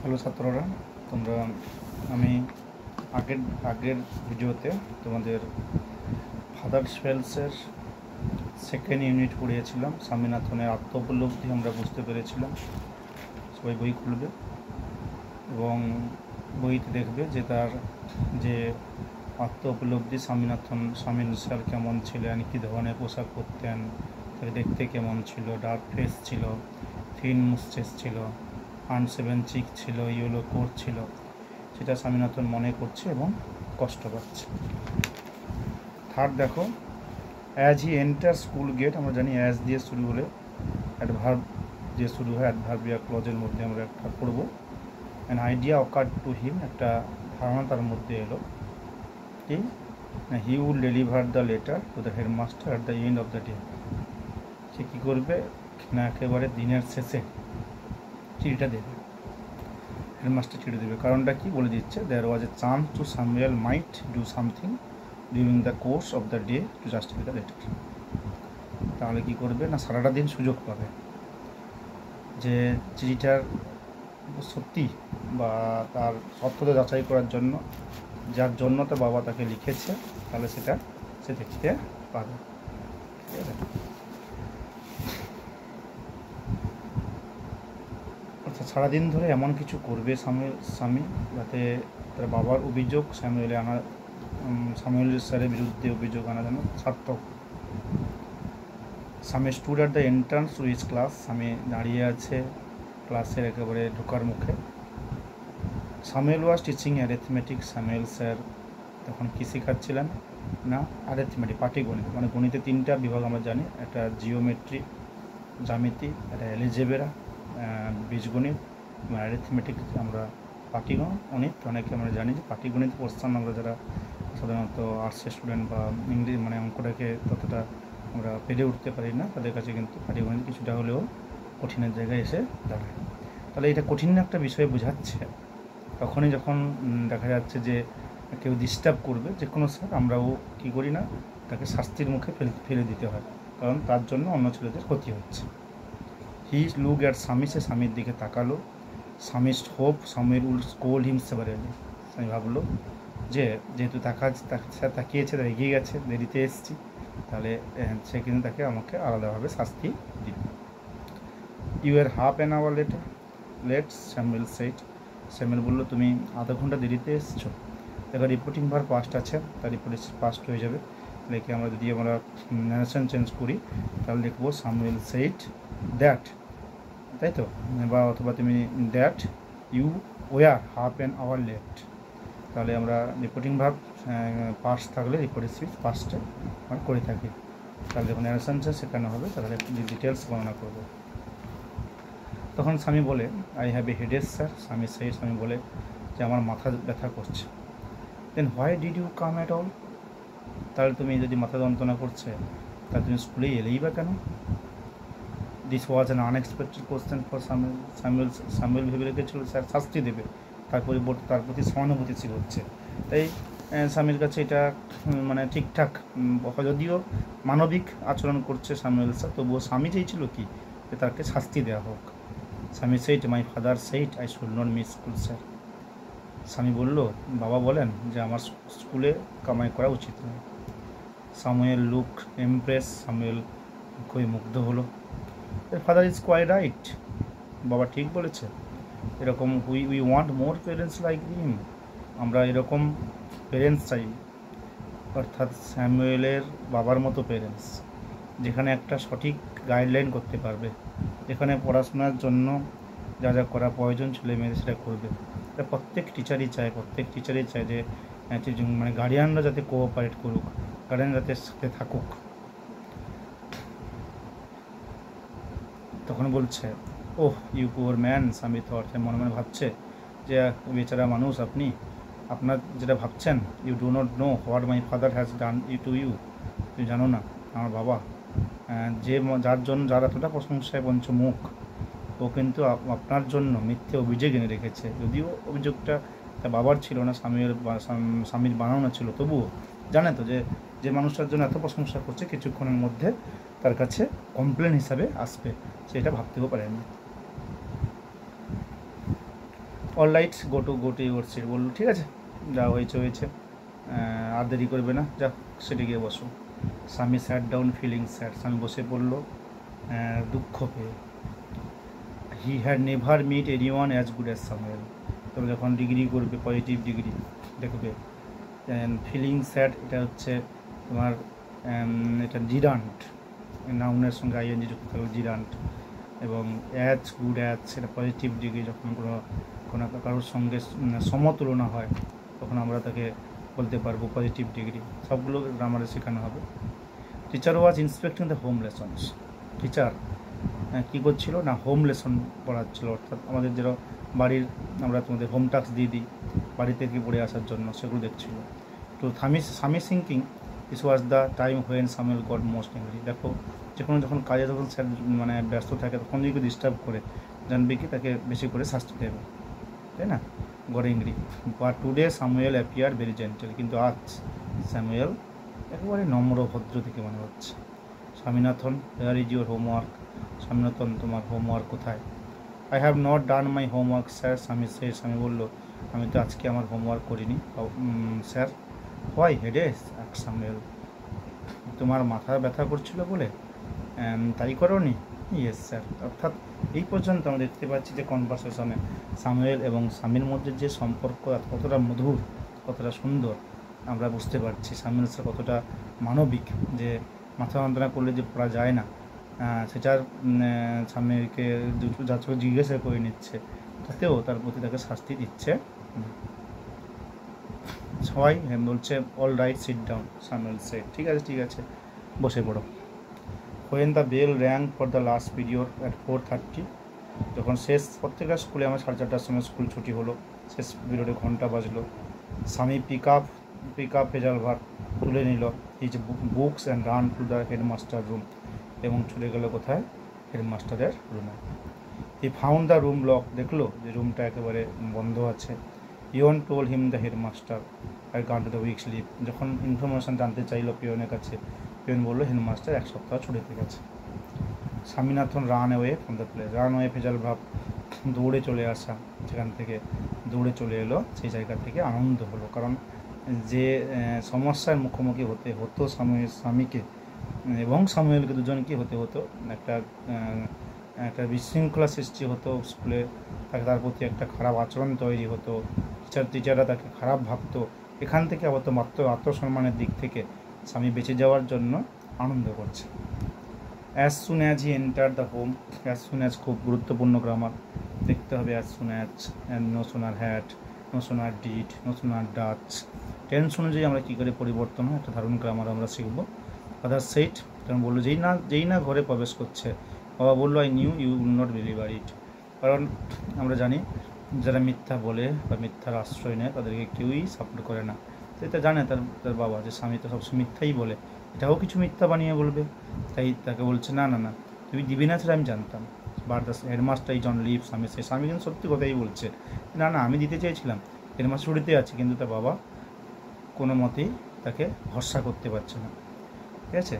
Hello ছাত্ররা, তোমরা আমি আগের ভিডিওতে তোমাদের ফাদার স্পেলসের সেকেন্ড ইউনিট পড়িয়েছিলাম। স্বামীনাথনের আত্ম উপলব্ধি আমরা বুঝতে পেরেছিলাম। সবাই বই খুলবে এবং বইতে দেখবে যে তার যে আত্ম উপলব্ধি, স্বামী স্যার কেমন ছিলেন, কী ধরনের পোশাক পরতেন, তাকে দেখতে কেমন ছিল, ডার্ক ফেস ছিল, থিন মুস্টেস ছিল, আনসেভেন চিক ছিল, ইয়েলো কোট ছিল, সেটা স্বামীনাথন মনে করছে এবং কষ্ট পাচ্ছে। থার্ড দেখো, as he enter school gate, আমরা জানি অ্যাজ দিয়ে শুরু হলে অ্যাডভার্ব দিয়ে শুরু হয়, অ্যাডভার্বিয়া ক্লজের মধ্যে আমরা একটা পড়ব। An idea occurred to him, একটা ধারণা তার মধ্যে এলো কি he will deliver the letter to the headmaster at the end of the day. সে কী করবে না, একেবারে দিনের শেষে চিঠিটা দেবে, হেডমাস্টার চিঠি দেবে। কারণটা কি বলে দিচ্ছে, there was a chance to Samuel might do something during the course of the day to justify the letter. তাহলে কী করবে না, সারাটা দিন সুযোগ পাবে যে চিঠিটার সত্যি বা তার সত্যতা যাচাই করার জন্য, যার জন্য তার বাবা তাকে লিখেছে, তাহলে সেটা সে দেখতে পাবে। ঠিক আছে, অর্থাৎ সারাদিন ধরে এমন কিছু করবে স্বামী যাতে তার বাবার অভিযোগ স্যামুয়েল স্যারের বিরুদ্ধে অভিযোগ আনা যেন সার্থক। স্বামী stood at the entrance to his class, স্বামী দাঁড়িয়ে আছে ক্লাসের একেবারে ঢোকার মুখে। Samuel was teaching arithmetic, Samuel sir তখন কী শেখাচ্ছিলেন না, অ্যারিথমেটিক, পাটিগণিত। মানে গণিতে তিনটা বিভাগ আমরা জানি, একটা জিওমেট্রি জ্যামিতি, একটা অ্যালজেব্রা বীজগণিত, অ্যারিথমেটিক আমরা পাটিগণিত। অনেকে আমরা জানি যে পাটিগণিত পোর্শন আমরা যারা সাধারণত আর্টসের স্টুডেন্ট বা ইংরেজি মানে অঙ্কটাকে ততটা আমরা পেরে উঠতে পারি না, তাদের কাছে কিন্তু পাটিগণিত কিছুটা হলেও কঠিনের জায়গায় এসে দাঁড়ায়। তাহলে এটা কঠিন একটা বিষয় বোঝাচ্ছে তখনই যখন দেখা যাচ্ছে যে কেউ ডিস্টার্ব করবে, যে কোনো স্যার আমরাও কী করি না, তাকে শাস্তির মুখে ফেলে দিতে হয়, কারণ তার জন্য অন্য ছেলেদের ক্ষতি হচ্ছে। হি লুক অ্যাট স্বামী, সে স্বামীর দিকে তাকালো। স্বামী হোপ স্বামীর উইল স্কোল্ড হিম সেভারেলি, স্বামী ভাবলো যে যেহেতু স্যার তাকিয়েছে, তার এগিয়ে গেছে, দেরিতে এসেছি, তাহলে সে কিন্তু তাকে আমাকে আলাদাভাবে শাস্তি দিবে। You are half an hour late Samuel said, Samuel বললো তুমি আধা ঘন্টা দেরিতে এসছো। দেখো রিপোর্টিং ভার পাস্ট আছে, তার রিপোর্ট পাস্ট হয়ে যাবে। লিখে আমরা যদি আমরা ন্যারেশন চেঞ্জ করি তাহলে লিখবো স্যামুয়েল সেড দ্যাট, তাই তো, বা অথবা তুমি that you were half an hour late. তাহলে আমরা রিপোর্টিং ভার্ব পাস্ট থাকলে রিপোর্টিং স্পিচ পাস্টে আমরা করে থাকি। তাহলে যখন ন্যারেশন চেঞ্জ সেখানে হবে, তাহলে ডিটেলস বর্ণনা করবো। তখন স্বামী বলে I have a headache sir, Swami বলে যে আমার মাথা ব্যথা করছে। Then why did you come at all, তাহলে তুমি যদি মাথা যন্ত্রণা করছে তাহলে তুমি স্কুলে এলেই বা কেন। This was an unexpected question for Samuel ভেবে রেখেছিল স্যার শাস্তি দেবে, তার পরিবর্তে তার প্রতি সহানুভূতিশীল হচ্ছে। তাই স্বামীর কাছে এটা মানে ঠিকঠাক, যদিও মানবিক আচরণ করছে স্যামুয়েল স্যার, তবুও স্বামী চেয়েছিল কি যে তাকে শাস্তি দেওয়া হোক। Swami said my father said I should not miss school sir, Swami বলল, বাবা বলেন যে আমার স্কুলে কামাই করা উচিত নয়। স্যামুয়েল লুক ইমপ্রেস, স্যামুয়েল খুবই মুগ্ধ হলো। ফাদার ইজ কোয়াইট রাইট, বাবা ঠিক বলেছে, এরকম we want more parents like him, আমরা এরকম পেরেন্টস চাই, অর্থাৎ স্যামুয়েলের বাবার মতো পেরেন্টস, যেখানে একটা সঠিক গাইডলাইন করতে পারবে, যেখানে পড়াশোনার জন্য যা যা করা প্রয়োজন ছেলে মেয়েদের সেটা করবে। এটা প্রত্যেক টিচারই চায় যে মানে গার্ডিয়ানরা যাতে কোঅপারেট করুক, গার্ডিয়ান যাতে সাথে থাকুক। তখন বলছে ওহ ইউ পুয়ার ম্যান, স্বামী থট, মনে মনে ভাবছে যে বেচারা মানুষ আপনি, আপনার যেটা ভাবছেন, you do not know what my father has done to you, তুমি জানো না আমার বাবা যার এতটা প্রশংসায় পঞ্চমুখ, ও কিন্তু আপনার জন্য মিথ্যে অভিযোগ এনে রেখেছে। যদিও অভিযোগটা তার বাবার ছিল না, স্বামীর বানানো ছিল, তবুও জানে তো যে মানুষটার জন্য এত প্রশংসা করছে কিছুক্ষণের মধ্যে তার কাছে কমপ্লেন হিসাবে আসবে, সেটা ভাবতেও পারেনি। All right, go to your seat বললো। ঠিক আছে, যা হয়েছে, আর দেরি করবে না, যা সেটি গিয়ে বসো। স্বামী স্যাট ডাউন ফিলিং স্যাড, স্বামী বসে পড়লো দুঃখ পেয়ে। He had never met anyone as good as Samuel. তবে যখন ডিগ্রি করবে, পজিটিভ ডিগ্রি দেখবে। ফিলিং স্যাড, এটা হচ্ছে তোমার এটা জিরান্ট, নাউনের সঙ্গে আইএনজি যুক্ত থাকবে জিরান্ট। এবং অ্যাজ গুড অ্যাজ, সেটা পজিটিভ ডিগ্রি। যখন কোনো কারোর সঙ্গে সমতুলনা হয় তখন আমরা তাকে বলতে পারবো পজিটিভ ডিগ্রি। সবগুলো গ্রামারে শেখানো হবে। Teacher was inspecting the home lessons. Teacher কী করছিল না, হোম লেসন পড়াচ্ছিল, অর্থাৎ আমাদের যেটা বাড়ির আমরা তোমাদের হোম টাস্ক দিয়ে দিই বাড়ি থেকে পড়ে আসার জন্য, সেগুলো দেখছিল। তো স্বামী thinking this was the time when Samuel goat most angry. দেখো, যখন কাজে যখন স্যার মানে ব্যস্ত থাকে তখন যদি ডিস্টার্ব করে, জানবে কি তাকে বেশি করে শাস্তি দেবে, তাই না? Goat angry. But today Samuel appear very gentle. কিন্তু আজ স্যামুয়েল একেবারে নম্র ভদ্র থেকে মনে হচ্ছে। Swaminathan, hair is your homework. Swaminathan, তোমার হোমওয়ার্ক কোথায়? I have not done my homework sir. Swami বলল, আমি তো আজকে আমার হোমওয়ার্ক করিনি স্যার। হোয়াই হেডেক স্যামুয়েল, তোমার মাথা ব্যথা করছিল বলে তাই করোনি? Yes sir. অর্থাৎ এই পর্যন্ত আমরা দেখতে পাচ্ছি যে কনভারসেশনে স্যামুয়েল এবং স্বামীর মধ্যে যে সম্পর্ক কতটা মধুর, কতটা সুন্দর আমরা বুঝতে পারছি। স্যামুয়েল স্যার কতটা মানবিক, যে মাথা যন্ত্রণা করলে যে পড়া যায় না সেটার স্বামীকে যাচ্ছ জিজ্ঞাসা করে নিচ্ছে, তাতেও তার প্রতি তাকে শাস্তি দিচ্ছে। সবাই বলছে all right sit down, Samuel said. ঠিক আছে বসে পড়ো। When the bell rang for the last period at 4:30, যখন প্রত্যেকটা স্কুলে আমার 4:30টার সময় স্কুল ছুটি হলো, শেষ পিরিয়ডে ঘন্টা বাজলো। স্বামী পিক আপ হেজালভার, তুলে নিল his books and run two the headmaster room, এবং চলে গেল কোথায়? হেডমাস্টারের রুমে। He found the room lock, দেখলো যে রুমটা একেবারে বন্ধ আছে। Peon toll him the headmaster I গান টু দ্য উইক স্লিপ, যখন ইনফরমেশান জানতে চাইলো পিয়নের কাছে, পিয়ন বললো হেডমাস্টার 1 সপ্তাহ ছুটিতে গেছে। Swaminathan run away from the place, run away ভেজাল ভাব, দৌড়ে চলে আসা, সেখান থেকে দৌড়ে চলে এলো, সেই জায়গা থেকে আনন্দ হলো। কারণ যে সমস্যার মুখোমুখি হতে হতো স্বামীকে এবং স্যামুয়েলকে, দুজনকে হতে হতো, একটা বিশৃঙ্খলা সৃষ্টি হতো স্কুলে, তার প্রতি একটা খারাপ আচরণ তৈরি হতো, টিচাররা তাকে খারাপ ভাবতো। এখান থেকে আবার তো মাত্র আত্মসম্মানের দিক থেকে স্বামী বেঁচে যাওয়ার জন্য আনন্দ করছে। As soon as he enter the home, as soon as খুব গুরুত্বপূর্ণ গ্রামার দেখতে হবে। As soon as, no sooner had, no sooner did, no sooner dutch. Tense অনুযায়ী আমরা কী করে পরিবর্তন হয় একটা ধারণ গ্রামার আমরা শিখব। ফাদার সেইট, কারণ বললো যেই না ঘরে প্রবেশ করছে, বাবা বললো I knew you will not believe it. কারণ আমরা জানি যারা মিথ্যা বলে বা মিথ্যার আশ্রয় নেয় তাদেরকে কেউই সাপোর্ট করে না। সেটা জানে তার বাবা যে স্বামী তো সবসময় মিথ্যাই বলে, এটাও কিছু মিথ্যা বানিয়ে বলবে, তাই তাকে বলছে না তুমি দিবি না, সেটা আমি জানতাম। But the headmaster is on leave, Swami কিন্তু সত্যি কথাই বলছে, না আমি দিতে চেয়েছিলাম, হেডমাস্টার ছুটিতে আছে। কিন্তু তার বাবা কোনো মতেই তাকে ভরসা করতে পারছে না। ঠিক আছে,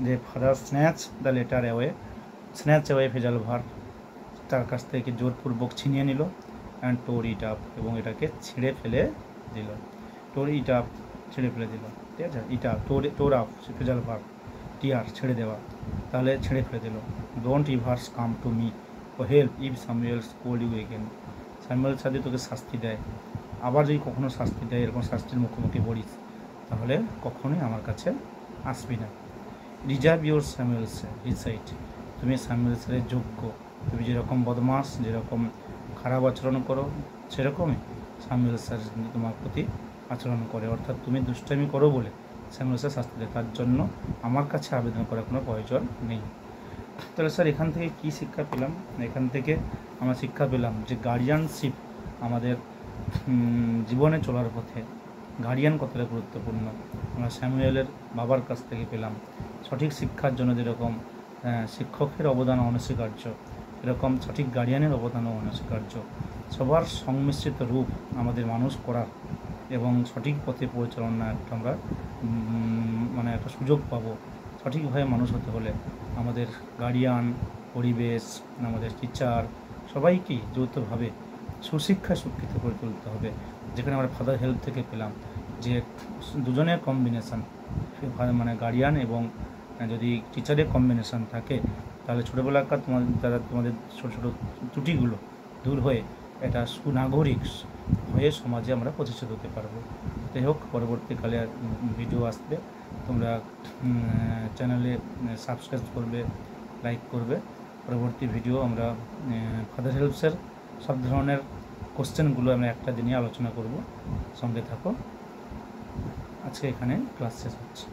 যে ফাদার স্ন্যাচ অ্যাওয়ে ভেজাল ভার, তার কাছ থেকে জোরপূর্বক ছিনিয়ে নিল। অ্যান্ড টোর ইট আপ, এবং এটাকে ছিঁড়ে ফেলে দিল। টোর ইট আপ, ছেড়ে ফেলে দিল। ঠিক আছে, ইটা টোর আপ ভেজাল ভার, টিয়ার ছেড়ে দেওয়া, তাহলে ছেড়ে ফেলে দিল। Don't ever come to me oh help if Samuel scold you again, Samuel সাথে তোকে শাস্তি দেয়, আবার যদি কখনো শাস্তি দেয়, এরকম শাস্তির মুখোমুখি পড়িস, তাহলে কখনোই আমার কাছে আসবি না। Reserve your Samuel sir recite, তুমি স্যামুয়েল স্যারের যোগ্য। তুমি যেরকম বদমাস, যেরকম খারাপ আচরণ করো, সেরকমই স্যামুয়েল স্যার তোমার প্রতি আচরণ করে। অর্থাৎ তুমি দুষ্টামি করো বলে স্যামুয়েল স্যার শাস্তি দেয়, তার জন্য আমার কাছে আবেদন করার কোনো প্রয়োজন নেই। তাহলে স্যার এখান থেকে কী শিক্ষা পেলাম? এখান থেকে আমরা শিক্ষা পেলাম যে গার্ডিয়ানশিপ আমাদের জীবনে চলার পথে গার্ডিয়ান কতটা গুরুত্বপূর্ণ। আমরা স্যামুয়েলের বাবার কাছ থেকে পেলাম। সঠিক শিক্ষার জন্য যেরকম শিক্ষকের অবদান অনস্বীকার্য, এরকম সঠিক গার্ডিয়ানের অবদানও অনস্বীকার্য। সবার সংমিশ্রিত রূপ আমাদের মানুষ করার এবং সঠিক পথে পরিচালনা আমরা একটা সুযোগ পাবো। সঠিকভাবে মানুষ হতে হলে আমাদের গার্ডিয়ান, পরিবেশ, আমাদের টিচার সবাইকেই যৌথভাবে সুশিক্ষায় শিক্ষিত করে তুলতে হবে, যেখানে আমরা ফাদার হেল্প থেকে পেলাম যে দুজনের কম্বিনেশান, মানে গার্ডিয়ান এবং যদি টিচারের কম্বিনেশান থাকে, তাহলে ছোটোবেলাকার তোমাদের ছোটো ছোটো ত্রুটিগুলো দূর হয়ে এটা সুনাগরিক হয়ে সমাজে আমরা প্রতিষ্ঠিত হতে পারবো। যাই হোক, পরবর্তীকালে ভিডিও আসবে, তোমরা চ্যানেলে সাবস্ক্রাইব করবে, লাইক করবে। পরবর্তী ভিডিও আমরা ফাদার হেল্পসের সব ধরনের কোশ্চেনগুলো আমরা একটা দিনে আলোচনা করব। সঙ্গে থাকো। আজকে এখানে ক্লাস শেষ হচ্ছে।